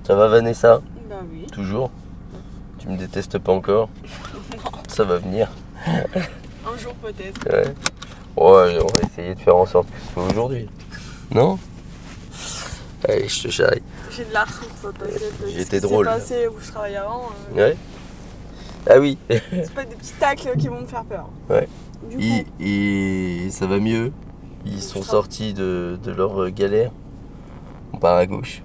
Ça va Vanessa? Bah oui. Toujours? Tu me détestes pas encore? Non. Ça va venir. Un jour peut-être. Ouais. Ouais, on va essayer de faire en sorte que ce soit aujourd'hui. Non? Allez, je te charrie. J'ai de la ressource, t'inquiète. J'étais drôle. Ce qui s'est passé où je travaillais avant. Ouais. Ah oui. C'est pas des petits tacles qui vont me faire peur. Ouais. Du coup, Et ça va mieux. Ils sont sortis de leur galère. On part à gauche.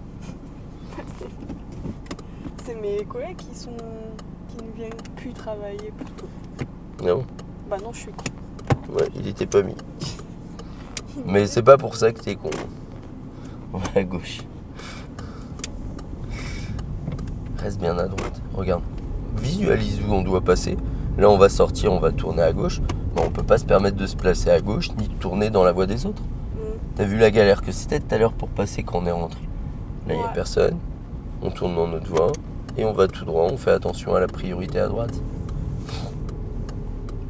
c'est mes collègues qui ne viennent plus travailler plus tôt. Non? Bah non, je suis con. Ouais, il était pas mis. Mais c'est pas pour ça que t'es con. On va à gauche. Reste bien à droite. Regarde. Visualise où on doit passer. Là, on va sortir, on va tourner à gauche. Mais on peut pas se permettre de se placer à gauche ni de tourner dans la voie des autres. T'as vu la galère que c'était tout à l'heure pour passer quand on est rentré? Là, il n'y a personne. On tourne dans notre voie et on va tout droit. On fait attention à la priorité à droite.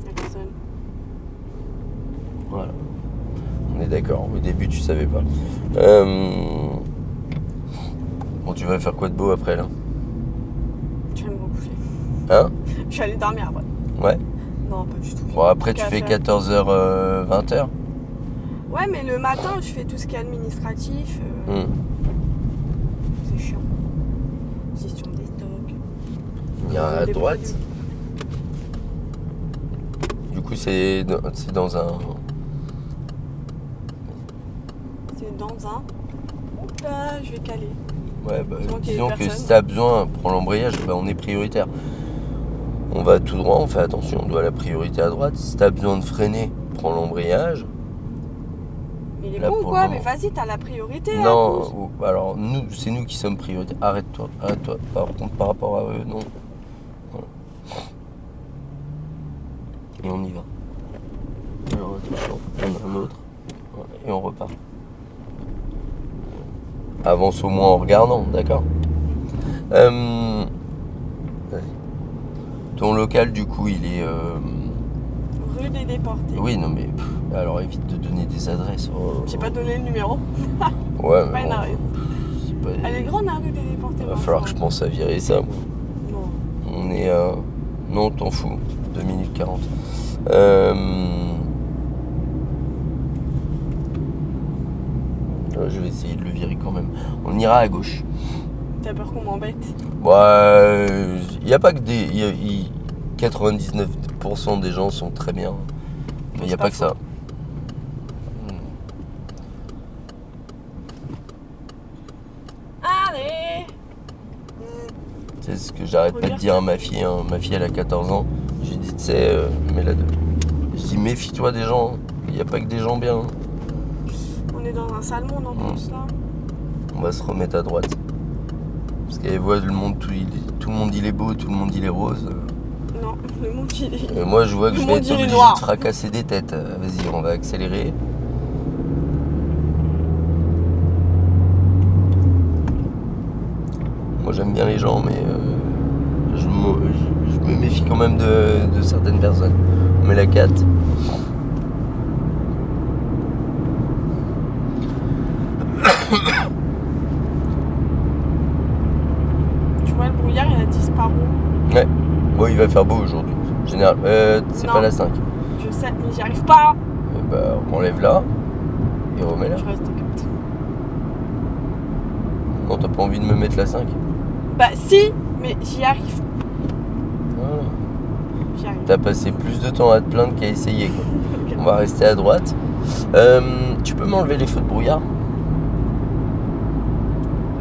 Il y a personne. Voilà. On est d'accord. Au début, tu savais pas. Bon, tu vas faire quoi de beau après, là? Je vais me recoucher. Hein? Je suis allée dormir après. Ouais. Non, pas du tout. Bon, après, tu fais 14h, 20h. Ouais, mais le matin, je fais tout ce qui est administratif. C'est chiant. Gestion des stocks. Il y a à Des droite. produits. Du coup, c'est dans un... C'est dans un... Oups, je vais caler. Ouais, bah, Disons qu'il y a disons que personne. si t'as besoin, prends l'embrayage, bah, on est prioritaire. On va tout droit, on fait attention, on doit la priorité à droite. Si t'as besoin de freiner, prends l'embrayage. Mais il est Là, con ou pour quoi? le Mais moment. vas-y, t'as la priorité. Non, alors nous, c'est nous qui sommes prioritaires. Arrête-toi. Par contre, par rapport à eux, non. Voilà. Et on y va. Alors, attention, on a un autre. Voilà, et on repart. Avance au moins en regardant, d'accord? Vas-y. Ton local, du coup, il est... Rue des Déportés. Oui, non mais... alors évite de donner des adresses. J'ai pas donné le numéro. Ouais, Pas mais une bon, adresse. c'est pas... Elle est grande la rue des Déportés. Va falloir que je pense à virer ça, moi. Non. On est à... Non, t'en fous. 2 minutes 40. Je vais essayer de le virer quand même. On ira à gauche. T'as peur qu'on m'embête? Bah, il n'y a pas que des... 99% des gens sont très bien. Mais il n'y a pas que ça. Allez. C'est ce que j'arrête pas de dire à ma fille. Hein. Ma fille, elle a 14 ans. J'ai dit, tu sais, mets-la de... Je dis, méfie-toi des gens. Il n'y a pas que des gens bien. On est dans un sale monde en plus là. On va se remettre à droite. Parce qu'elle voit le monde, tout le monde il est beau, tout le monde il est rose. Non, le monde il est... Et moi je vois que Le je vais monde, être il est obligé noir. de fracasser des têtes. Vas-y, on va accélérer. Moi j'aime bien les gens, mais je me méfie quand même de certaines personnes. On met la 4. Tu vois, le brouillard il a disparu. Ouais. Bon, il va faire beau aujourd'hui. Général. C'est Non. pas la 5. Je sais, mais j'y arrive pas. Bah, on enlève là et remets là. Je reste en 4. Non, t'as pas envie de me mettre la 5? Bah si, mais j'y arrive. Voilà. J'y arrive. T'as passé plus de temps à te plaindre qu'à essayer, quoi. Ok. On va rester à droite. Tu peux m'enlever les feux de brouillard?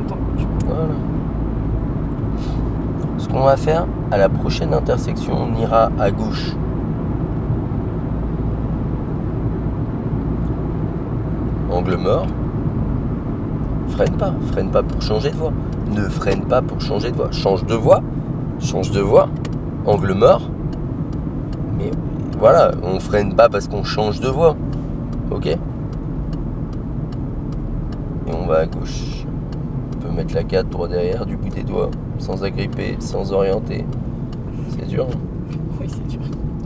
Attends, Voilà. Ce qu'on va faire, à la prochaine intersection, on ira à gauche. Angle mort. Freine pas pour changer de voie. Ne freine pas pour changer de voie. Change de voie. Angle mort. Mais voilà, on freine pas parce qu'on change de voie. Ok? Et on va à gauche. On peut mettre la 4 droit derrière du bout des doigts, sans agripper, sans orienter. C'est dur. Hein? oui, c'est dur.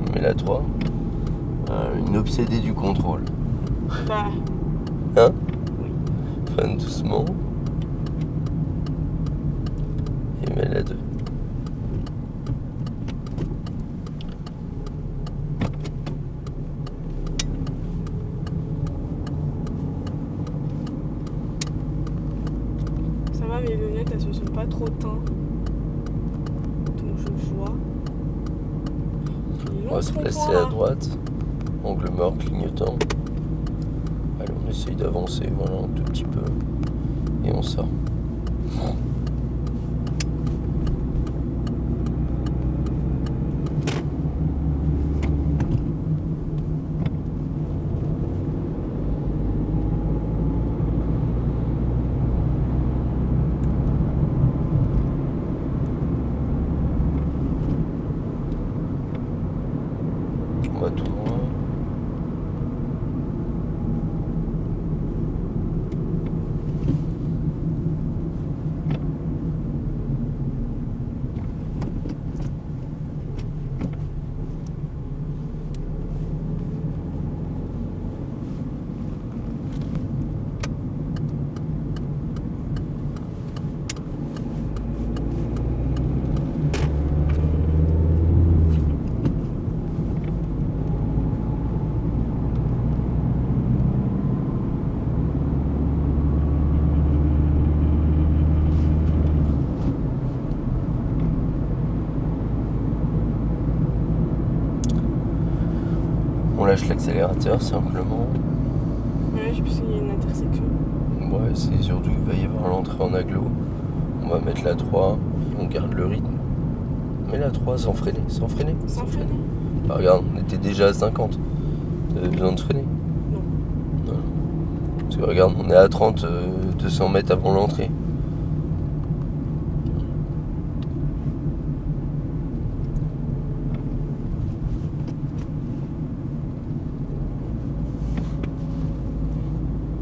On met la 3. Une obsédée du contrôle. Bah, Hein? Freine doucement. Là, mes lunettes, elles se sont pas trop teintes. Donc je vois. On va se placer à droite. Angle mort, clignotant. Allez, on essaye d'avancer, voilà, un tout petit peu. Et on sort. On va tout droit. On lâche l'accélérateur simplement. Ouais, j'ai parce qu'il y a une intersection. Ouais, c'est surtout qu'il va y avoir l'entrée en agglo. On va mettre la 3 et on garde le rythme. Mais la 3 sans freiner, sans freiner. Sans freiner. Bah, regarde, on était déjà à 50. T'avais besoin de freiner? Non. Non. Parce que regarde, on est à 30, 200 mètres avant l'entrée.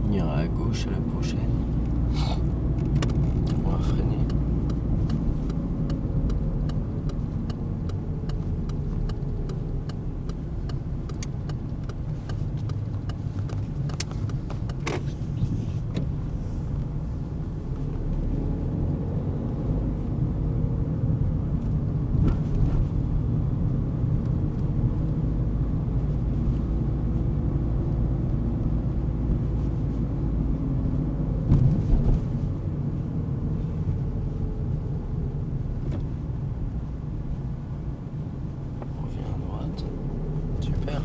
On ira à gauche à la prochaine. On va freiner. Super.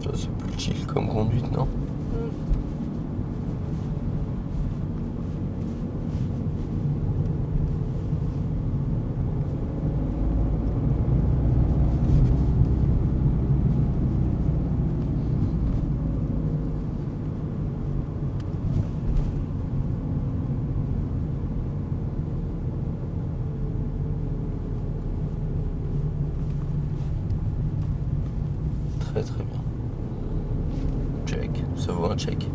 Ça, c'est plus chill comme conduite, non? Très très bien. Check. Ça vaut un check.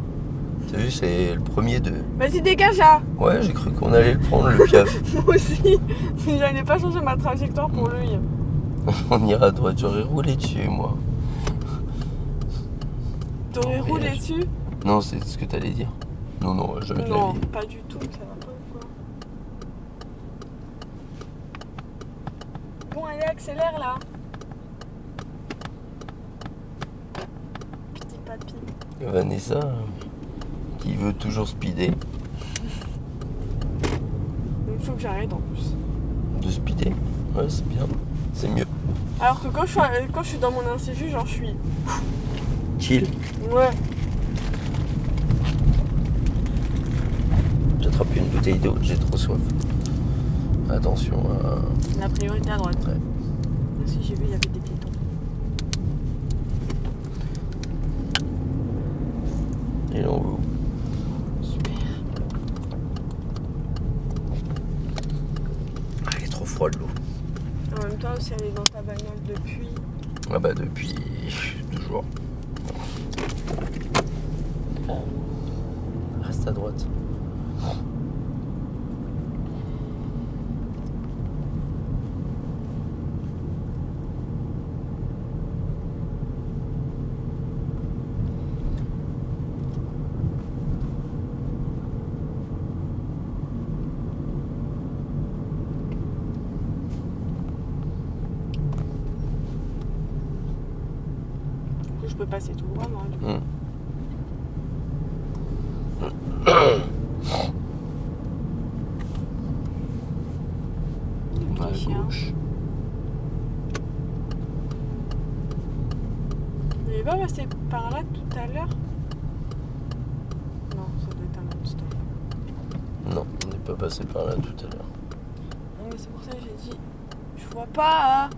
T'as vu, c'est le premier de... Vas-y, dégage là. Ouais, j'ai cru qu'on allait le prendre, le piaf. Moi aussi. Mais j'allais pas changer ma trajectoire pour lui. On ira à droite, j'aurais roulé dessus, moi. T'aurais Non, roulé mais- dessus? Non, c'est ce que t'allais dire. Non, non, jamais de la Non, vie. pas du tout, ça va pas ou quoi. Bon, allez, accélère là. Petit papy. Vanessa, qui veut toujours speeder. Il faut que j'arrête en plus. De speeder. Ouais, c'est bien. C'est mieux. Alors que quand je suis dans mon institut, genre je suis. Chill. Ouais. J'attrape une bouteille d'eau, j'ai trop soif. Attention à... La priorité à droite. Ouais. Aussi, j'ai vu, il y avait des piétons. Et là, on va où? Super. Ah, il est trop froid l'eau. En même temps, aussi, elle est dans ta bagnole depuis. Ah bah depuis 2 jours. Reste à droite. Du coup, je peux passer tout droit, moi. Du coup. chien. gauche. Il est pas passé par là tout à l'heure? Non, ça doit être un autre stop. Non, on n'est pas passé par là tout à l'heure. Non, mais c'est pour ça que j'ai dit. Je vois pas.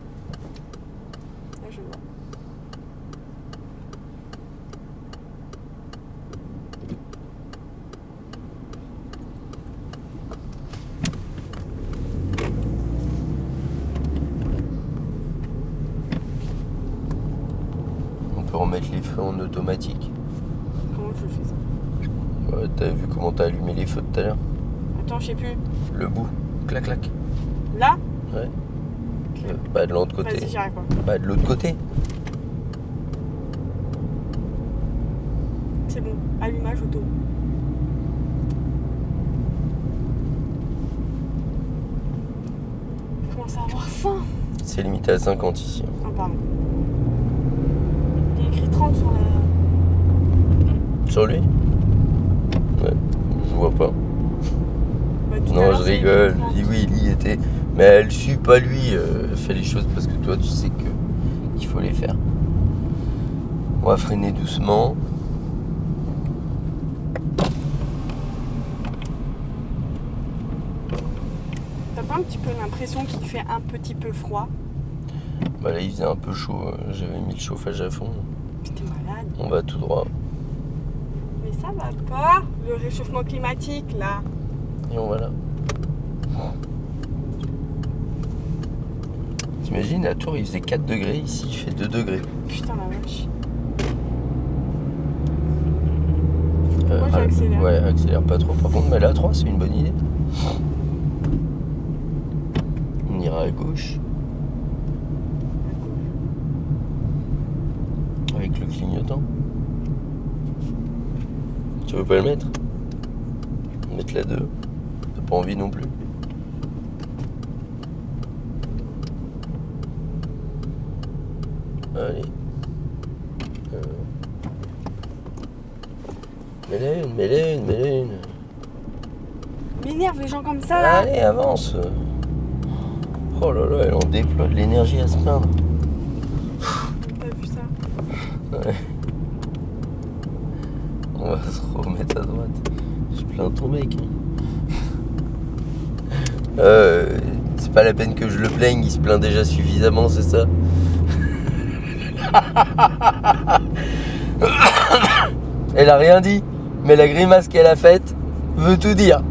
Là, je vois. On peut remettre les feux en automatique. Comment je fais ça? Ouais, t'as vu comment t'as allumé les feux tout à l'heure? Attends, je sais plus. Le bout. Clac, clac. Là? Ouais. Bah de l'autre côté. Vas-y, j'y arrive pas. Bah de l'autre côté. C'est bon. Allumage auto. Je commence à avoir faim. C'est limité à 50 ici. Ah, pardon. Il y a écrit 30 sur la. Sur lui? Ouais, je vois pas. Bah, tout à Non, l'heure, je c'est écrit rigole. 30. Je dis oui, il y était. Mais elle suit pas lui. Elle fait les choses parce que toi, tu sais qu'il faut les faire. On va freiner doucement. T'as pas un petit peu l'impression qu'il fait un petit peu froid? Bah là, il faisait un peu chaud. J'avais mis le chauffage à fond. T'es malade. On va tout droit. Mais ça va pas. Le réchauffement climatique, là. Et on va là. T'imagines, la tour, il faisait 4 degrés. Ici, il fait 2 degrés. Putain, la vache. Moi, Ah, j'accélère. ouais, accélère pas trop. Par contre, mais là, 3, c'est une bonne idée. On ira à gauche. Avec le clignotant. Tu veux pas le mettre? Mettre la 2. T'as pas envie non plus. Allez. Mets-les une. M'énerve les gens comme ça, là. Allez, avance. Oh là là, elle en déploie de l'énergie à se plaindre. T'as vu ça? Ouais. On va se remettre à droite. Je plains ton mec. C'est pas la peine que je le plaigne, il se plaint déjà suffisamment, c'est ça? Elle a rien dit, mais la grimace qu'elle a faite veut tout dire.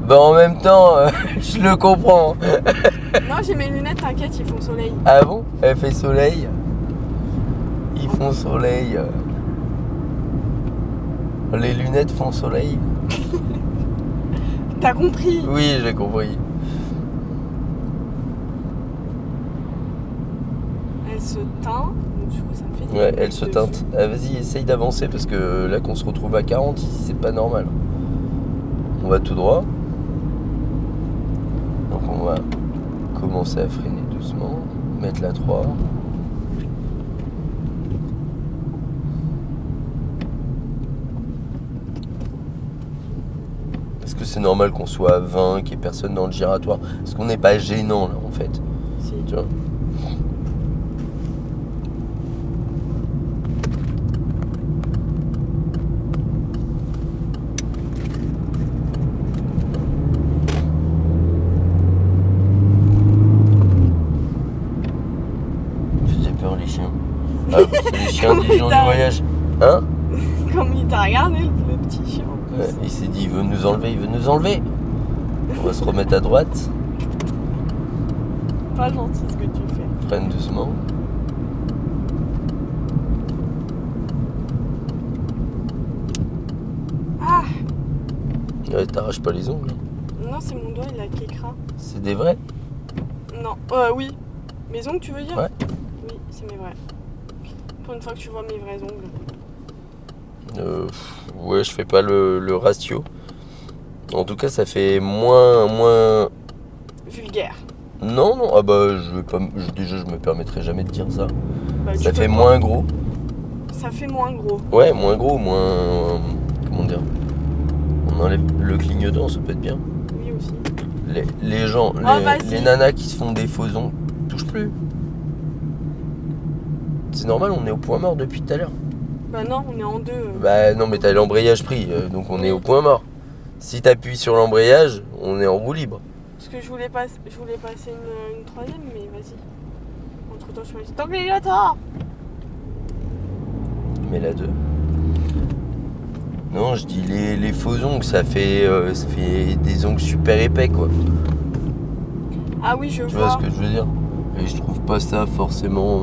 Bah en même temps, je le comprends. Non, j'ai mes lunettes, t'inquiète, ils font soleil. Ah bon? Elle fait soleil. Ils font soleil. Les lunettes font soleil. T'as compris? Oui, j'ai compris. Elle se teint, donc du coup ça me fait des Ouais, lunettes elle se de teinte. fou. Ah, vas-y, essaye d'avancer parce que là qu'on se retrouve à 40 ici, c'est pas normal. On va tout droit. Donc on va commencer à freiner doucement. Mettre la 3. Est-ce que c'est normal qu'on soit à 20, qu'il n'y ait personne dans le giratoire? Est-ce qu'on n'est pas gênant là en fait? Si. Tu vois? J'ai peur les chiens. Ah, c'est les chiens des gens du voyage. Hein? Comme il t'a regardé, le petit chien. en plus. Ouais, il s'est dit, il veut nous enlever. On va se remettre à droite. Pas gentil ce que tu fais. Freine doucement. Ah! Ouais, t'arraches pas les ongles. Non, c'est mon doigt, il a qui écran. C'est des vrais? Non, oui. Mes ongles, tu veux dire? Ouais. Oui, c'est mes vrais. Pour une fois que tu vois mes vrais ongles. Ouais, je fais pas le ratio. En tout cas, ça fait moins... Vulgaire. Non, ah bah, déjà, je me permettrai jamais de dire ça. Bah, tu Ça peux fait pas. moins gros. Ça fait moins gros. Ouais, moins gros, moins... Comment dire? On enlève le clignotant, ça peut être bien. Oui. aussi. Les gens, vas-y. les nanas qui se font des faux ongles, touchent plus. C'est normal, on est au point mort depuis tout à l'heure. Bah non, on est en deux. Bah non, mais t'as l'embrayage pris, donc on est au point mort. Si t'appuies sur l'embrayage, on est en roue libre. Parce que je voulais passer une troisième, mais vas-y. Entre temps, je me dis tant qu'il est tard. Mais la 2. Non, je dis les faux ongles, ça fait des ongles super épais, quoi. Ah oui, je Tu vois. vois ce que je veux dire? Et je trouve pas ça forcément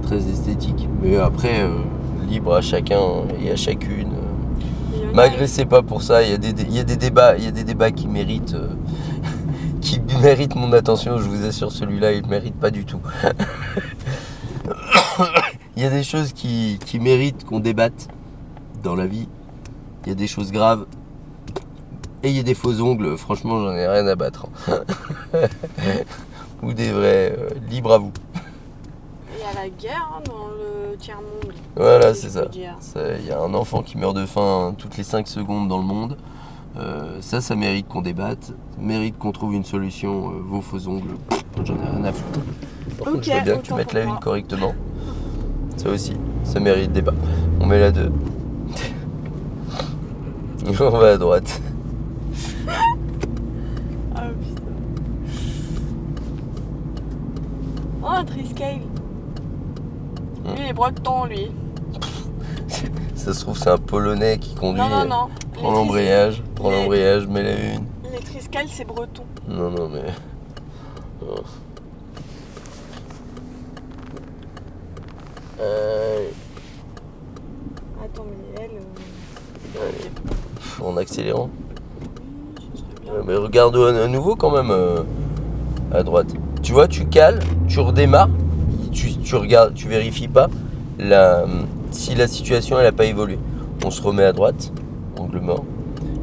très esthétique. Mais après, libre à chacun et à chacune. Il y en a- M'agressez pas pour ça. Il y a des débats qui méritent mon attention. Je vous assure, celui-là, il mérite pas du tout. Il y a des choses qui méritent qu'on débatte dans la vie. Il y a des choses graves. Et il y a des faux ongles. Franchement, j'en ai rien à battre. Ou des vrais. Libre à vous. Il y a la guerre hein, dans le tiers-monde. Voilà, si c'est je ça. peux dire. Il y a un enfant qui meurt de faim toutes les 5 secondes dans le monde. Ça mérite qu'on débatte. Ça mérite qu'on trouve une solution. Vos faux ongles, j'en ai rien à foutre. Par contre, je veux bien que tu mettes la une correctement. Ça aussi, ça mérite débat. On met la 2. Et on va à droite. Ah putain. Oh, un Triscale. Lui, il est breton, lui. Ça se trouve, c'est un Polonais qui conduit. Non. Prends l'embrayage, mets la une. Les Triscales, c'est breton. Non, mais. Oh. Attends, mais elle. Allez. En accélérant. Ce serait bien. Mais regarde à nouveau quand même à droite. Tu vois, tu cales, tu redémarres, tu regardes, tu vérifies pas si la situation elle a pas évolué. On se remet à droite, angle mort.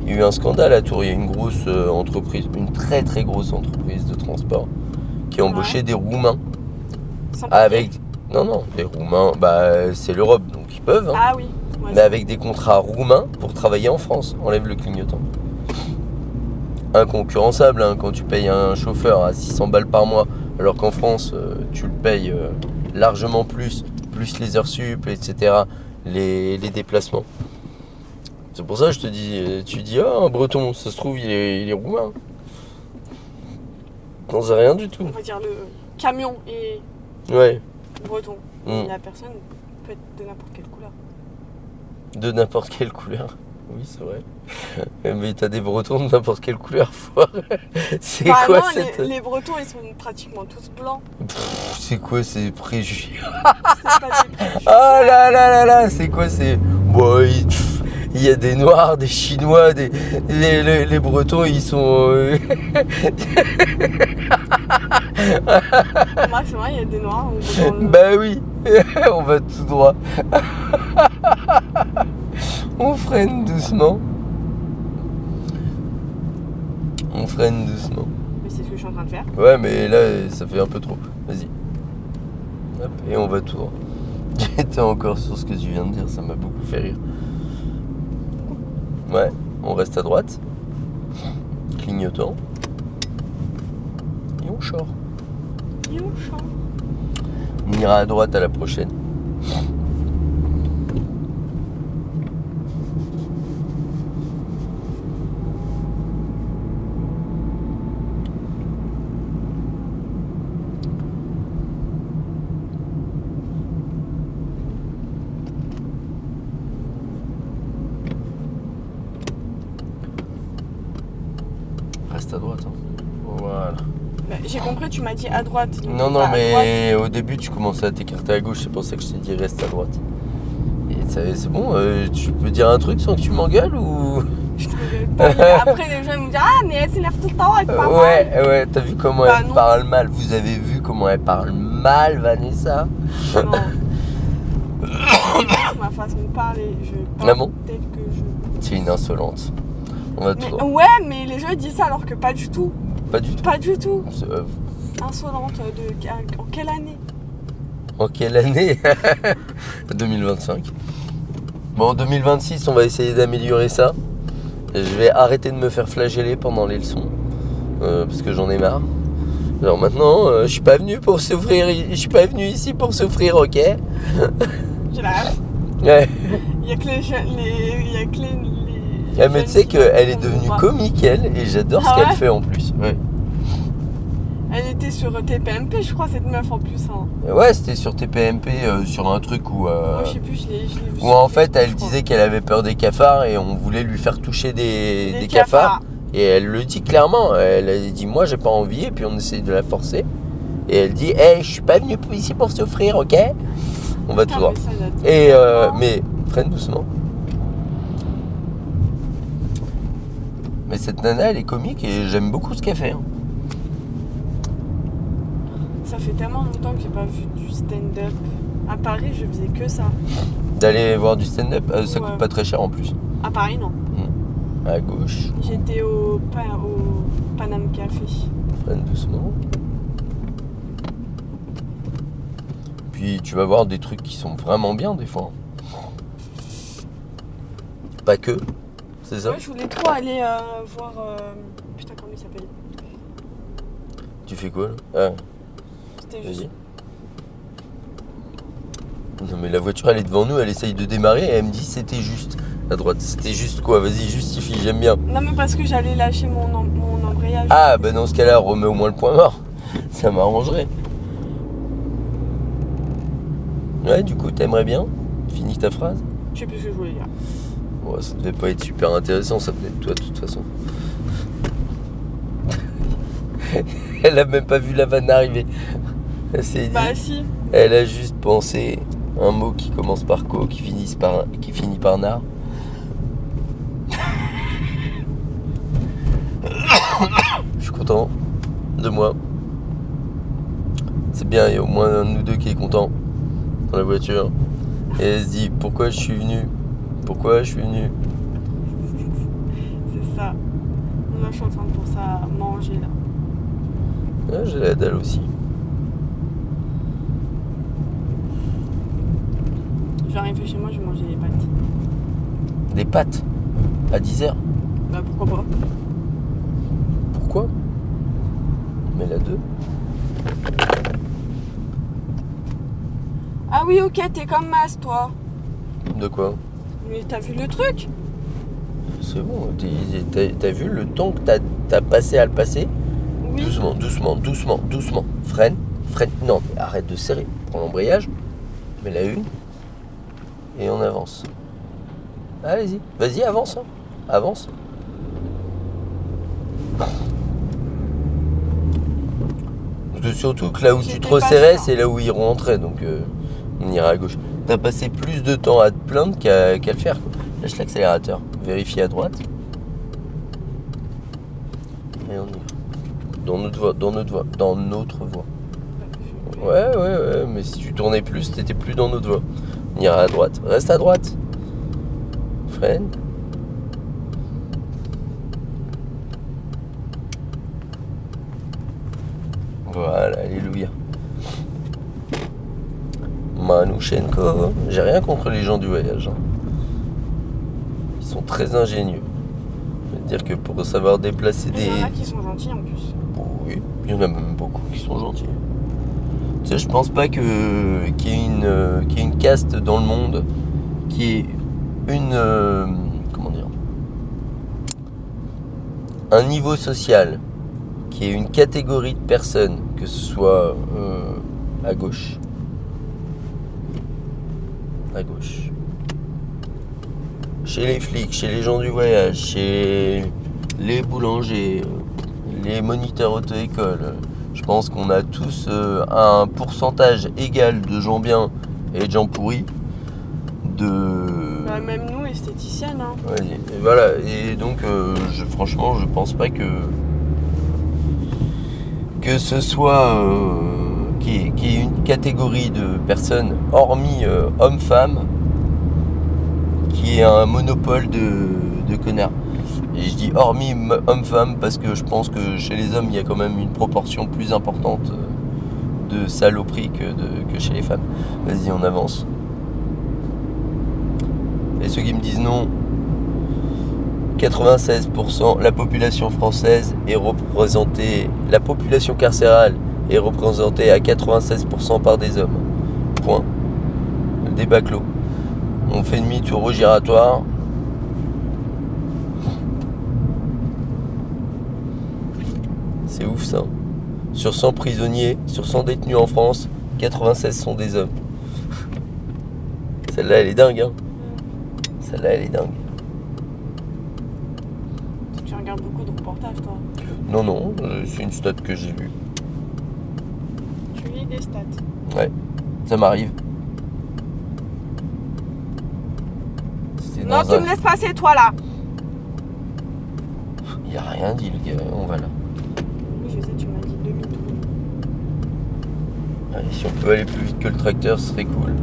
Il y a eu un scandale à Tours. Il y a une grosse entreprise, une très très grosse entreprise de transport qui a embauché des Roumains Sans papier. avec. Non, des Roumains, c'est l'Europe donc ils peuvent. Hein. Ah oui. Ouais, Mais avec des contrats roumains pour travailler en France. Enlève le clignotant. Inconcurrençable hein, quand tu payes un chauffeur à 600 balles par mois, alors qu'en France, tu le payes largement plus les heures sup, etc., les déplacements. C'est pour ça que je te dis, tu dis, un breton, ça se trouve, il est roumain. T'en sais rien du tout. On va dire le camion est Ouais, breton. Mm. La personne peut être de n'importe quelle couleur. de n'importe quelle couleur. Oui, c'est vrai. Mais t'as des bretons de n'importe quelle couleur, foire. C'est quoi non, cette... les bretons, ils sont pratiquement tous blancs. C'est quoi ces préjugés? C'est pas des préjugés. Oh là, c'est quoi ces... Bon, il y a des noirs, des chinois, les bretons, ils sont... C'est vrai, il y a des noirs. Dans le... Bah oui, on va tout droit. On freine doucement. On freine doucement. Mais c'est ce que je suis en train de faire. Ouais, mais là, ça fait un peu trop. Vas-y. Hop, et on va tout droit. J'étais encore sur ce que tu viens de dire, ça m'a beaucoup fait rire. Ouais, on reste à droite. Clignotant. Et on sort. Et on chante. On ira à droite à la prochaine. Reste à droite. Hein. Voilà. Bah, j'ai compris, tu m'as dit à droite. donc Non, pas à mais droite. au début, tu commençais à t'écarter à gauche. C'est pour ça que je t'ai dit reste à droite. Et c'est bon, tu peux dire un truc sans que tu m'engueules ou... Je te regarde pas. Après, les gens ils me disent ah, mais elle s'énerve tout le temps, elle parle mal. Ouais, t'as vu comment Bah, elle non. parle mal. Vous avez vu comment elle parle mal, Vanessa? Non. Ma façon de parler, je parle Ah bon? tel que je. C'est une insolente. On va tout Mais, droit. ouais, mais les gens ils disent ça alors que pas du tout. Pas du tout. Pas du tout. C'est- Insolente en quelle année? En quelle année? 2025. Bon, en 2026, on va essayer d'améliorer ça. Je vais arrêter de me faire flageller pendant les leçons. Parce que j'en ai marre. Alors maintenant, je suis pas venu pour souffrir. Je suis pas venu ici pour souffrir, ok? J'ai la rage. Ouais. Il y a que les jeunes. Il y a que les Ah, mais tu sais jeunes qu'elle est qui devenue font comique, elle, et j'adore Ah ce qu'elle ouais fait en plus. Ouais, Elle était sur TPMP, je crois, cette meuf en plus. Hein. ouais, c'était sur TPMP, sur un truc où. Moi, je sais plus, je l'ai vu. Où sur en fait Facebook, elle je crois. disait qu'elle avait peur des cafards et on voulait lui faire toucher des Des cafards. Et elle le dit clairement, elle a dit moi j'ai pas envie et puis on essaie de la forcer. Et elle dit hey, je suis pas venue ici pour souffrir, ok? On va tout Putain, voir. mais ça date Et tellement. mais freine doucement. Mais cette nana elle est comique et j'aime beaucoup ce qu'elle fait. Hein. Ça fait tellement longtemps que j'ai pas vu du stand-up. À Paris, je faisais que ça. D'aller voir du stand-up, ça Ouais. coûte pas très cher en plus. À Paris, non. À gauche, J'étais au Paname Café. freine doucement. Puis tu vas voir des trucs qui sont vraiment bien des fois. Pas que, c'est ça? Ouais, je voulais trop aller voir. Putain, comment il s'appelle? Tu fais quoi là? C'était Vas-y. juste. Non mais la voiture elle est devant nous, elle essaye de démarrer et elle me dit c'était juste à droite. C'était juste quoi? Vas-y justifie, j'aime bien. Non, mais parce que j'allais lâcher mon embrayage. Ah bah dans ce cas-là remets au moins le point mort. Ça m'arrangerait. Ouais du coup t'aimerais bien? Finis ta phrase. Je sais plus ce que je voulais dire. Bon, ça devait pas être super intéressant, ça venait de toi de toute façon. Elle a même pas vu la vanne arriver. Elle s'est dit. Bah, si. Elle a juste pensé un mot qui commence par co, qui finit par nar. Je suis content de moi. C'est bien, il y a au moins un de nous deux qui est content dans la voiture. Et elle se dit pourquoi je suis venu? Pourquoi je suis venu? C'est ça. Là, je suis en train de pour ça manger là. Ah, j'ai la dalle aussi. Je vais arriver chez moi, je vais manger les pâtes. Des pâtes à 10h. Bah, pourquoi pas? Pourquoi? Mais la 2. Ah oui, ok, t'es comme Mas, toi. De quoi? Mais t'as vu le truc? C'est bon, t'as vu le temps que t'as passé à le passer? Oui. Doucement. Freine. Non, mais arrête de serrer. Prends l'embrayage. Mets la une. Et on avance. Allez-y. Vas-y, avance. Hein. Avance. Surtout que là où tu te J'étais pas resserrais, sûre. c'est là où ils rentraient. Donc on ira à gauche. T'as passé plus de temps à te plaindre qu'à le faire. Quoi. Lâche l'accélérateur. Vérifie à droite. Et on y va. Dans notre voie. Ouais, mais si tu tournais plus, t'étais plus dans notre voie. On ira à droite. Reste à droite. Freine. Voilà, alléluia. Manouchenko. J'ai rien contre les gens du voyage. Hein. Ils sont très ingénieux. Je veux dire que pour savoir déplacer Il des... y en a qui sont gentils en plus. Oui, il y en a même beaucoup qui sont gentils. Tu sais, je pense pas qu'il y ait une caste dans le monde qui ait comment dire, un niveau social, qui ait une catégorie de personnes, que ce soit à gauche, chez les flics, chez les gens du voyage, chez les boulangers, les moniteurs auto-école. Je pense qu'on a tous un pourcentage égal de gens bien et de gens pourris. Bah, même nous, esthéticiennes. Hein. Ouais, et voilà. Et donc, franchement, je pense pas que ce soit qu'il y ait une catégorie de personnes, hormis hommes-femmes, qui ait un monopole de connards. Et je dis hormis hommes-femmes parce que je pense que chez les hommes, il y a quand même une proportion plus importante de saloperie que chez les femmes. Vas-y, on avance. Et ceux qui me disent non, 96%, la population française est représentée, la population carcérale est représentée à 96% par des hommes. Point. Le débat clos. On fait demi-tour au giratoire. C'est ouf ça. Sur 100 prisonniers, sur 100 détenus en France, 96 sont des hommes. Celle-là, elle est dingue, hein. Celle-là, elle est dingue. Tu regardes beaucoup de reportages, toi. Non, c'est une stat que j'ai lue. Tu lis des stats. Ouais, ça m'arrive. Non, tu me laisses passer, toi, là. Il a rien dit, le gars. On va là. Oui, je sais, tu m'as dit demi-tour. Allez, si on peut aller plus vite que le tracteur, ce serait cool.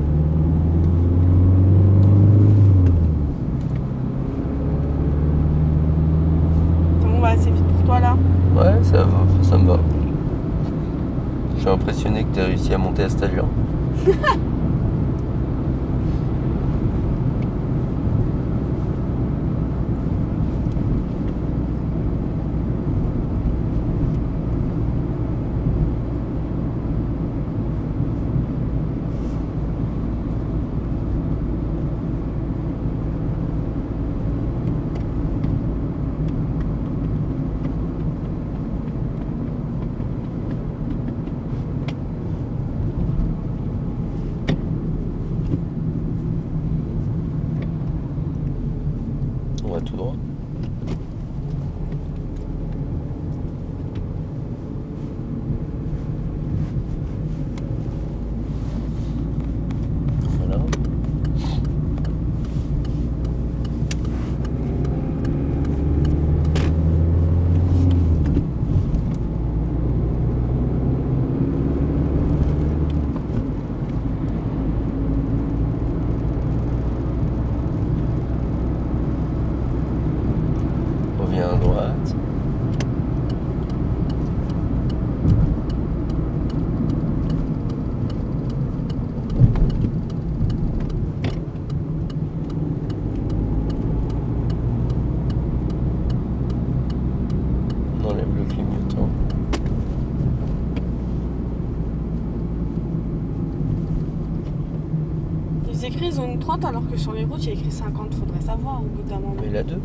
On va assez vite pour toi, là. Ouais, ça va, ça me va. Je suis impressionné que tu aies réussi à monter à cette allure. On va tout droit. Voilà. Reviens à droite. On enlève le clignotant. Ils écrivent zone 30 alors que sur les routes, il y a écrit 50. Faudrait savoir au bout d'un moment. Mais la 2.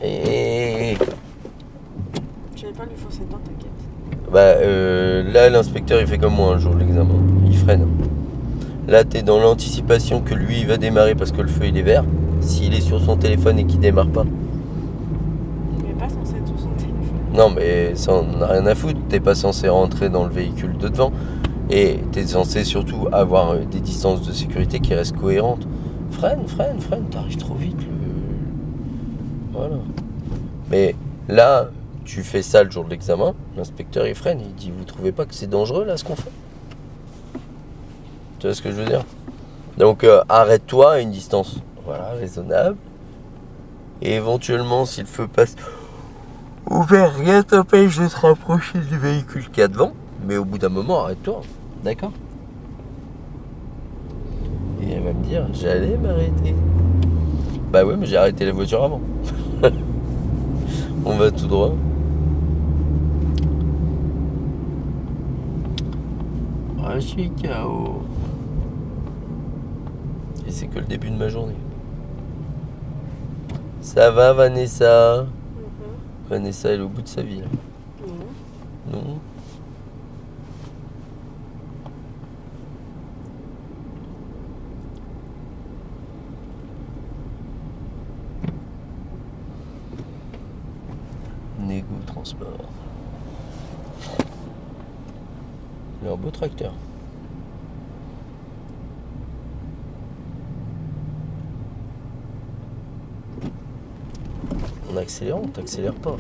Et Je vais pas lui fausser dedans, t'inquiète. là, l'inspecteur il fait comme moi un jour de l'examen. Il freine. Là, t'es dans l'anticipation que lui il va démarrer parce que le feu il est vert. S'il est sur son téléphone et qu'il démarre pas. Il est pas censé être sur son téléphone. Non, mais ça on a rien à foutre. T'es pas censé rentrer dans le véhicule de devant. Et t'es censé surtout avoir des distances de sécurité qui restent cohérentes. Freine, t'arrives trop vite. Voilà. Mais là, tu fais ça le jour de l'examen, l'inspecteur il freine, il dit vous trouvez pas que c'est dangereux là ce qu'on fait? Tu vois ce que je veux dire? Donc arrête-toi à une distance, voilà, raisonnable. Et éventuellement, si le feu passe ouvert, rien t'empêche de te rapprocher du véhicule qui est devant. Mais au bout d'un moment, arrête-toi. D'accord? Et elle va me dire, j'allais m'arrêter. Bah ouais, mais j'ai arrêté la voiture avant. On va tout droit. Ah, je suis KO. Et c'est que le début de ma journée. Ça va, Vanessa? Vanessa, elle est au bout de sa vie, là. Non? Nego Transport. Il a un beau tracteur. On accélère, on t'accélère pas.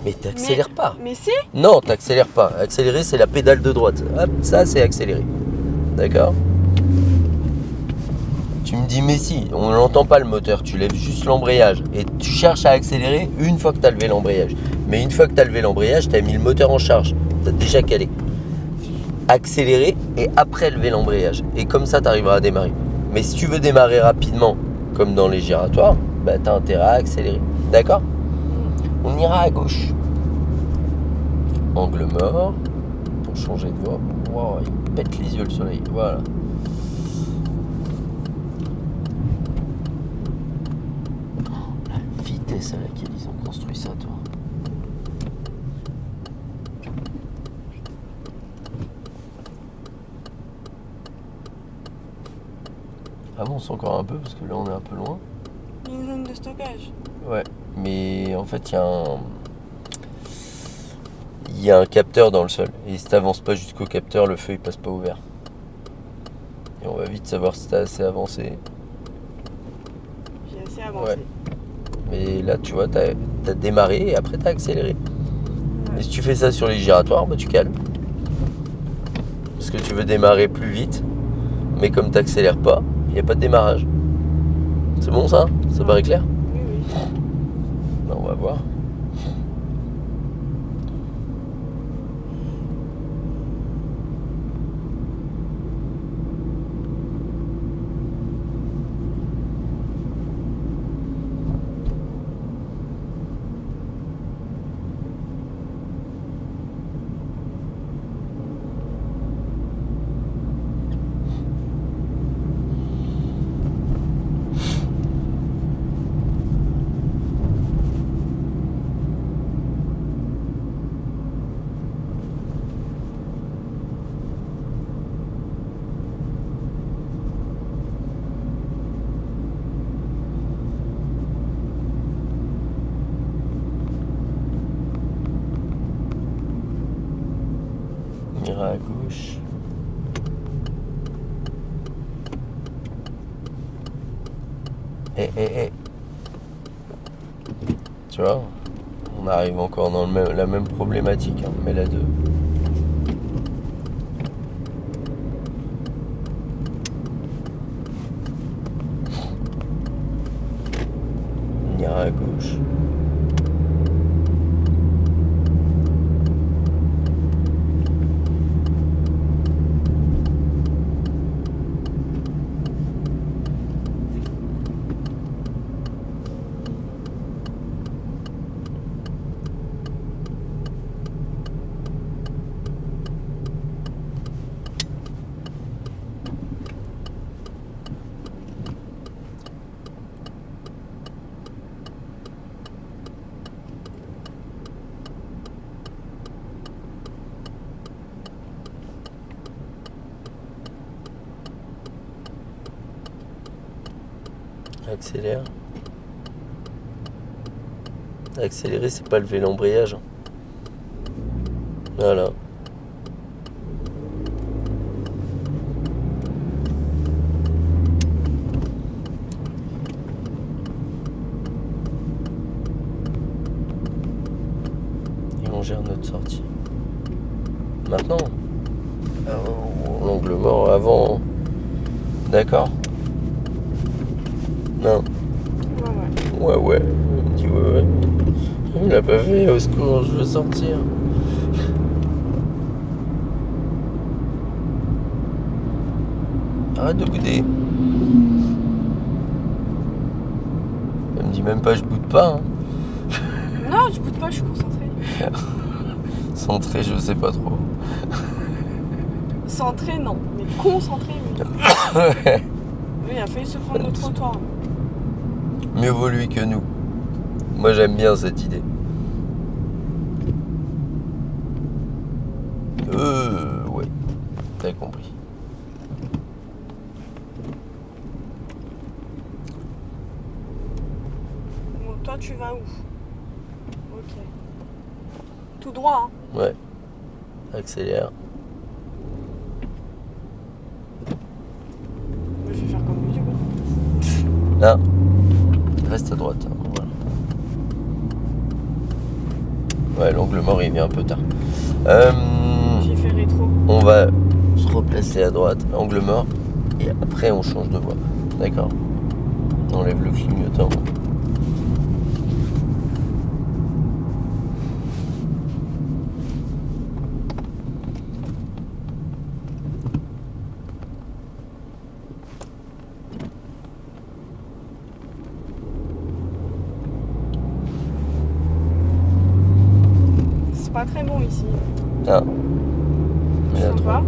Mais t'accélères pas. Mais si. Non, t'accélères pas. Accélérer, c'est la pédale de droite. Hop, ça, c'est accélérer. D'accord? Tu me dis, mais si, on n'entend pas le moteur, tu lèves juste l'embrayage. Et tu cherches à accélérer une fois que tu as levé l'embrayage. Mais une fois que tu as levé l'embrayage, tu as mis le moteur en charge. Tu as déjà calé. accélérer et après lever l'embrayage. Et comme ça, tu arriveras à démarrer. Mais si tu veux démarrer rapidement, comme dans les giratoires, bah, tu as intérêt à accélérer. D'accord ? On ira à gauche. Angle mort. Pour changer de voie. Wow, il me pète les yeux le soleil. Voilà. La vitesse à laquelle ils ont construit ça, toi. Avance encore un peu parce que là on est un peu loin. Une zone de stockage. Ouais, mais en fait il y a un capteur dans le sol. Et si t'avances pas jusqu'au capteur, le feu il passe pas au vert. Et on va vite savoir si t'as assez avancé. J'ai assez avancé. Ouais. Mais là tu vois, t'as démarré et après t'as accéléré. Ouais. Et si tu fais ça sur les giratoires, bah tu calmes. Parce que tu veux démarrer plus vite. Mais comme t'accélères pas, il n'y a pas de démarrage. C'est bon ça ? Ça paraît clair ? Oui, oui. Ben, on va voir. On ira à gauche. Tu vois, on arrive encore dans la même problématique, hein, mais la deux. On ira à gauche. Accélère. Accélérer, c'est pas lever l'embrayage. Voilà. Et on gère notre sortie. Maintenant, l'angle mort avant. D'accord ? Non. Ouais, ouais. Ouais. Il me dit ouais. Il me l'a pas fait, au secours, je veux sortir. Arrête de bouder. Elle me dit même pas je boude pas. Hein. Non, je boude pas, je suis concentrée. Centré, je sais pas trop. Centré, non. Mais concentré, oui. Ouais. Oui, il a failli se prendre le trottoir. Mieux vaut lui que nous. Moi j'aime bien cette idée. Ouais. T'as compris. Bon, toi, tu vas où? Ok. Tout droit, hein. Ouais. Accélère. Moi, je vais faire comme lui, du coup. Là. Reste à droite. Hein. Voilà. Ouais, l'angle mort il vient un peu tard. J'ai fait rétro. On va se replacer à droite, angle mort, et après on change de voie. D'accord ? On enlève le clignotant. très bon ici. Ah. Mais là, Sympa.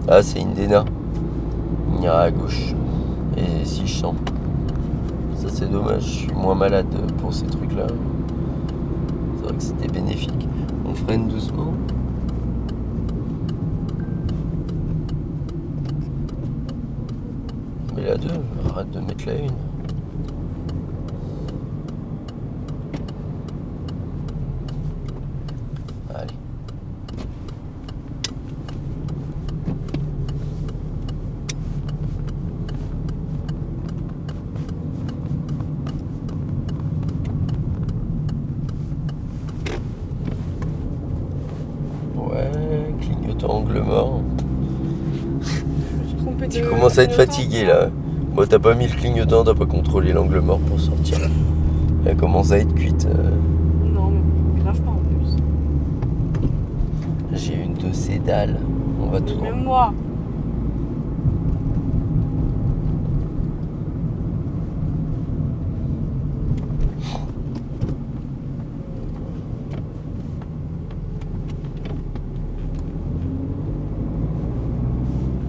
Ah, c'est Indena. On ira à gauche. Et si je sens. Ça, c'est dommage. Je suis moins malade pour ces trucs-là. C'est vrai que c'était bénéfique. On freine doucement. Mais la 2, arrête de mettre la 1. Allez. Ouais, clignotant angle mort. Je me suis trompée de Tu commences à être clignotant. fatigué là. Moi, t'as pas mis le clignotant, t'as pas contrôlé l'angle mort pour sortir. Elle commence à être cuite. Non, mais grave pas en plus. J'ai une de ces dalles. On va tout droit. Même moi.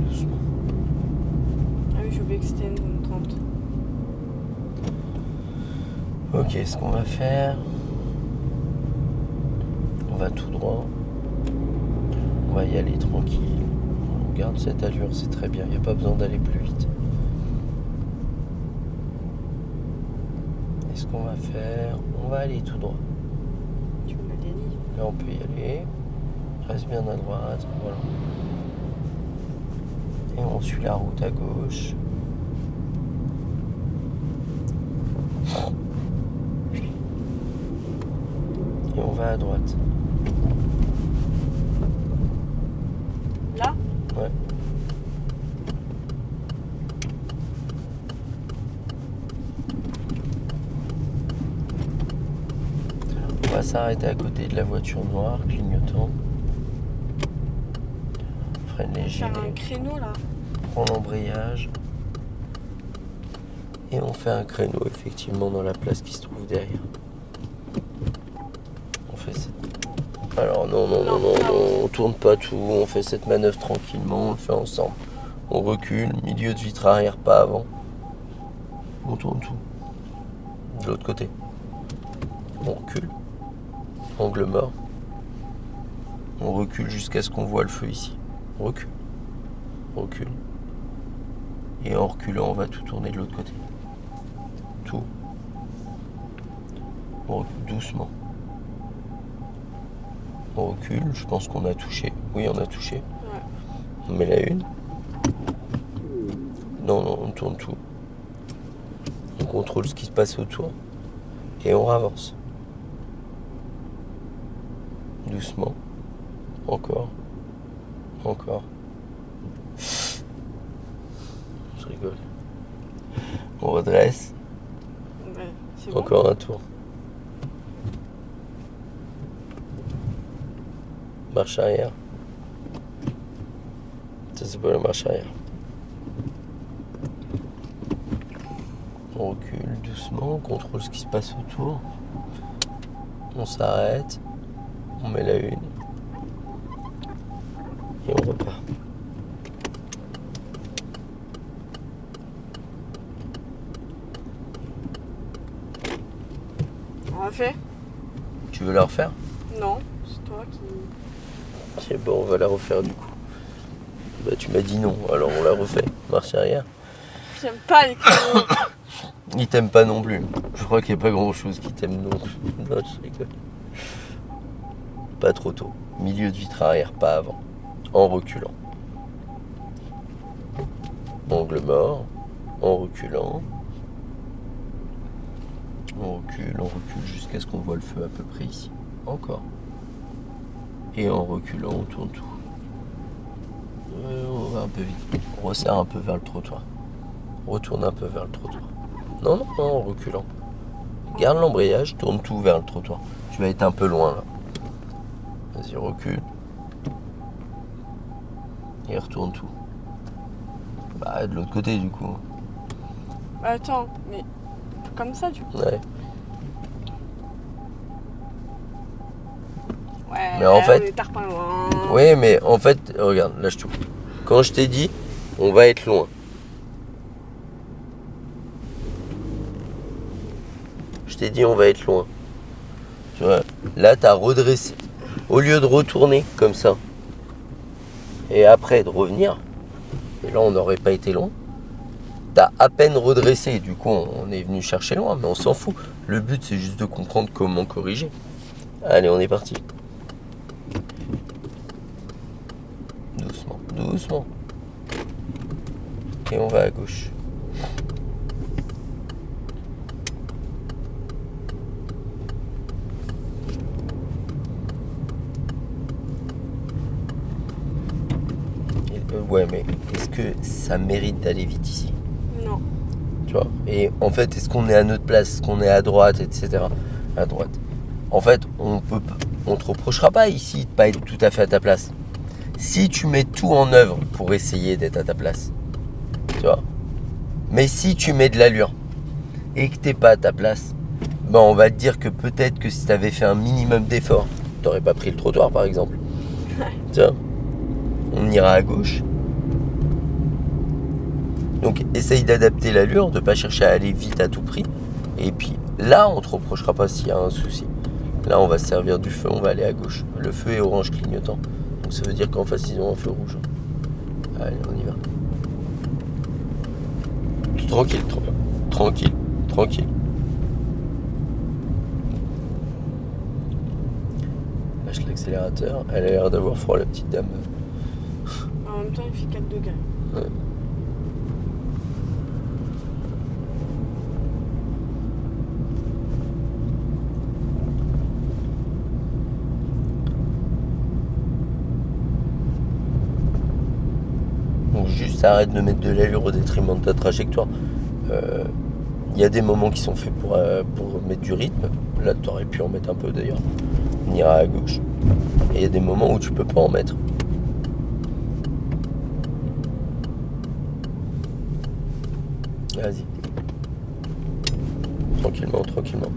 Doucement. Ah oui, j'ai oublié que c'était une zone 30. Ok, ce qu'on va faire, on va tout droit. On va y aller tranquille. On garde cette allure, c'est très bien. Il n'y a pas besoin d'aller plus vite. Et ce qu'on va faire, on va aller tout droit. Tu me l'as dit. Là, on peut y aller. Reste bien à droite. Voilà. Et on suit la route à gauche. Et on va à droite. Là? Ouais. On va s'arrêter à côté de la voiture noire, clignotant. Freine léger. Faire un créneau là. Prend l'embrayage. Et on fait un créneau effectivement dans la place qui se trouve derrière. On fait cette... Alors non, on tourne pas tout, on fait cette manœuvre tranquillement, on le fait ensemble. On recule, milieu de vitre arrière, pas avant. On tourne tout. De l'autre côté. On recule. Angle mort. On recule jusqu'à ce qu'on voit le feu ici. On recule. On recule. Et en reculant, on va tout tourner de l'autre côté. Tout. On recule doucement. On recule, je pense qu'on a touché. Oui, on a touché. Ouais. On met la 1. Non, on tourne tout. On contrôle ce qui se passe autour. Et on avance. Doucement. Encore. Encore. Je rigole. On redresse. Ouais, c'est bon. Encore un tour. Marche arrière. Ça, c'est pas la marche arrière. On recule doucement, on contrôle ce qui se passe autour. On s'arrête. On met la 1. Et on repart. On l'a fait? Tu veux la refaire? Non, c'est toi qui... C'est bon, on va la refaire du coup. Bah tu m'as dit non, alors on la refait. Marche arrière. J'aime pas les créneaux. Il t'aime pas non plus. Je crois qu'il n'y a pas grand chose qui t'aime non plus. Non, je rigole. Pas trop tôt. Milieu de vitre arrière, pas avant. En reculant. Angle mort. En reculant. On recule jusqu'à ce qu'on voit le feu à peu près ici. Encore. Et en reculant, on tourne tout. On va un peu vite. On resserre un peu vers le trottoir. Retourne un peu vers le trottoir. Non, en reculant. Garde l'embrayage, tourne tout vers le trottoir. Tu vas être un peu loin là. Vas-y, recule. Et retourne tout. Bah, de l'autre côté du coup. Attends, mais comme ça du coup. Ouais. Mais en fait... on est tard pas loin. Oui, mais en fait, regarde, lâche tout. Quand je t'ai dit, on va être loin. Je t'ai dit, on va être loin. Tu vois, là, t'as redressé. Au lieu de retourner comme ça, et après de revenir, et là, on n'aurait pas été loin. T'as à peine redressé, du coup, on est venu chercher loin, mais on s'en fout. Le but, c'est juste de comprendre comment corriger. Allez, on est parti. Doucement, doucement. Et on va à gauche. Ouais, mais est-ce que ça mérite d'aller vite ici? Non. Tu vois? Et en fait, est-ce qu'on est à notre place? Est-ce qu'on est à droite, etc. À droite. En fait, on te reprochera pas ici de pas être tout à fait à ta place. Si tu mets tout en œuvre pour essayer d'être à ta place, tu vois? Mais si tu mets de l'allure et que t'es pas à ta place, ben on va te dire que peut-être que si tu avais fait un minimum d'effort, tu n'aurais pas pris le trottoir par exemple. Tu vois? On ira à gauche. Donc essaye d'adapter l'allure, de ne pas chercher à aller vite à tout prix. Et puis là, on ne te reprochera pas s'il y a un souci. Là, on va se servir du feu, on va aller à gauche. Le feu est orange clignotant. Donc ça veut dire qu'en face, ils ont un feu rouge. Allez, on y va. Tranquille, tranquille, tranquille. Lâche l'accélérateur. Elle a l'air d'avoir froid, la petite dame. En même temps, il fait 4 degrés. Ouais. Donc juste arrête de mettre de l'allure au détriment de ta trajectoire. Il y a des moments qui sont faits pour mettre du rythme. Là, tu aurais pu en mettre un peu d'ailleurs. On ira à gauche. Et il y a des moments où tu peux pas en mettre. Vas-y. Tranquillement, tranquillement.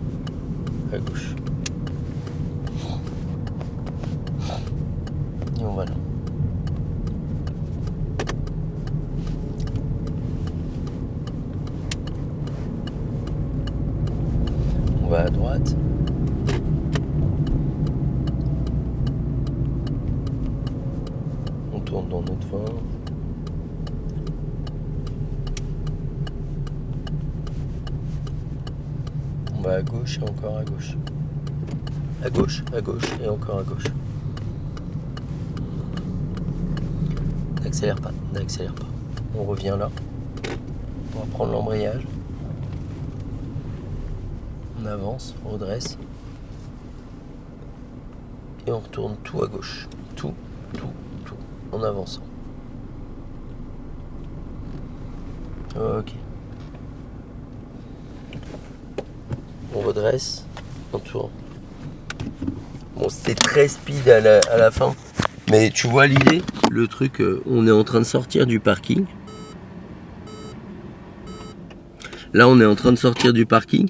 À gauche. Et on va là. On va à droite. On tourne dans notre vin. On va à gauche et encore à gauche. À gauche et encore à gauche. N'accélère pas, n'accélère pas. On revient là. On va prendre l'embrayage. On avance, on redresse. Et on retourne tout à gauche. Tout, en avançant. Ok. On redresse, on tourne. Bon, c'était très speed à la fin. Mais tu vois l'idée? Le truc, on est en train de sortir du parking. Là, on est en train de sortir du parking.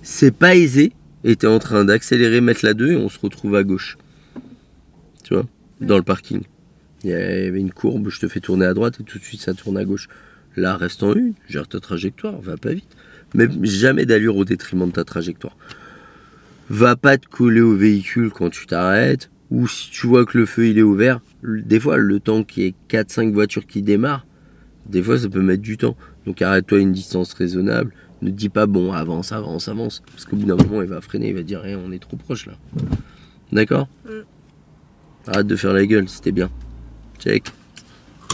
C'est pas aisé. Et t'es en train d'accélérer, mettre la 2 et on se retrouve à gauche. Tu vois? Dans le parking. Il y avait une courbe, je te fais tourner à droite et tout de suite ça tourne à gauche. Là, reste en une, gère ta trajectoire, va pas vite. Mais jamais d'allure au détriment de ta trajectoire. Va pas te coller au véhicule quand tu t'arrêtes. Ou si tu vois que le feu il est ouvert, des fois le temps qu'il y ait 4-5 voitures qui démarrent, des fois ça peut mettre du temps. Donc arrête-toi à une distance raisonnable. Ne te dis pas bon avance. Parce qu'au bout d'un moment il va freiner, il va dire on est trop proche là. D'accord? Arrête de faire la gueule, c'était bien. Check.